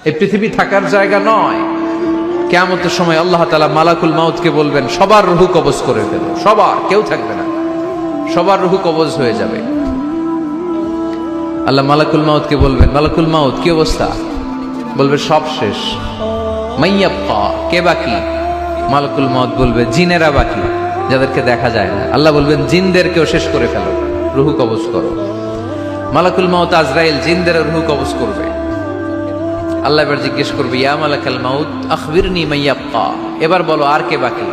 এই পৃথিবী থাকার জায়গা নয়। কিয়ামতের সময় আল্লাহ তাআলা মালাকুল মাউতকে বলবেন, সবার রূহ কবজ করে ফেলো, সবার, কেউ থাকবে না, সবার রূহ কবজ হয়ে যাবে। আল্লাহ মালাকুল মাউতকে বলবেন, মালাকুল মাউত কি অবস্থা? বলবে সব শেষ। মাইয়াবকা, কে বাকি? মালাকুল মাউত বলবে জিনেরা বাকি, যাদেরকে দেখা যায় না। আল্লাহ বলবেন জিনদেরকেও শেষ করে ফেলো, রূহ কবজ করো। মালাকুল মাউত আজরাইল জিনদের রূহ কবজ করবে। আল্লাহ এবার জিজ্ঞেস করবে, ইয়া মালাকাল মাউত আখবিরনি মাইয়াবকা, এবার বলো আর কে বাকি?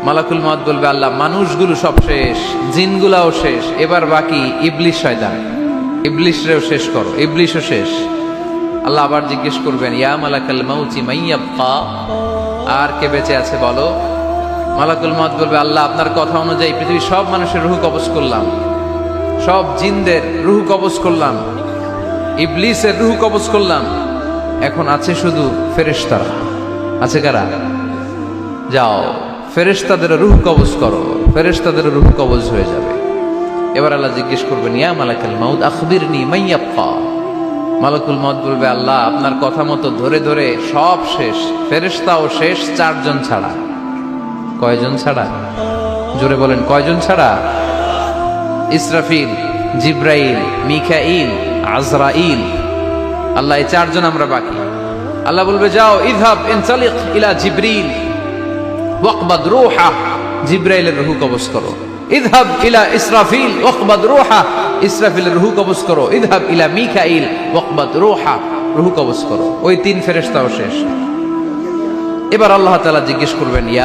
মালাকুল মাউত বলবে, আল্লাহ মানুষগুলো সব শেষ, জিনগুলাও শেষ, এবার বাকি ইবলিশ শয়তান, ইবলিশরেও শেষ করো, ইবলিশও শেষ। আল্লাহ আবার জিজ্ঞেস করবেন, ইয়া মালাকাল মাউতি মাইয়াবকা, আর কে বেঁচে আছে বলো। মালাকুল মাউত বলবে, আল্লাহ আপনার কথা অনুযায়ী পৃথিবীর সব মানুষের রূহ কবজ করলাম, সব জিনদের রূহ কবজ করলাম, ইবলিসের রূহ কবজ করলাম, এখন আছে শুধু ফেরেশতারা। আছে কারা? যাও ফেরেশতাদের রূহ কবজ করো, ফেরেশতাদের রূহ কবজ হয়ে যাবে। এবার আল্লাহ জিজ্ঞেস করবেন, ইয়া মালাকাল মাউত আখবিরনি মাইয়াবকা। মালাকুল মাউত বলবে, আল্লাহ আপনার কথা মতো ধরে ধরে সব শেষ, ফেরেশতাও শেষ, 4 জন ছাড়া। কয়জন ছাড়া? জোরে বলেন, কয়জন ছাড়া? ইসরাফিল, জিব্রাইল, মিকাইল, আজরাইল। আল্লাহ এই 4 জন আমরা বাকি। আল্লাহ বলবে, যাও ইযহাব ইনতালিক ইলা জিবরিল ওয়াকবাদ রূহা, জিব্রাইলের রূহ কবজ করো। ইযহাব ইলা ইসরাফিল ওয়াকবাদ রূহা, ইসরাফিলের রূহ কবজ করো। ইযহাব ইলা মিকাইল ওয়াকবাদ রূহা, রূহ কবজ করো। ওই 3 ফেরেশতাও শেষ। এবার আল্লাহ তাআলা জিজ্ঞেস করবেন, ইয়া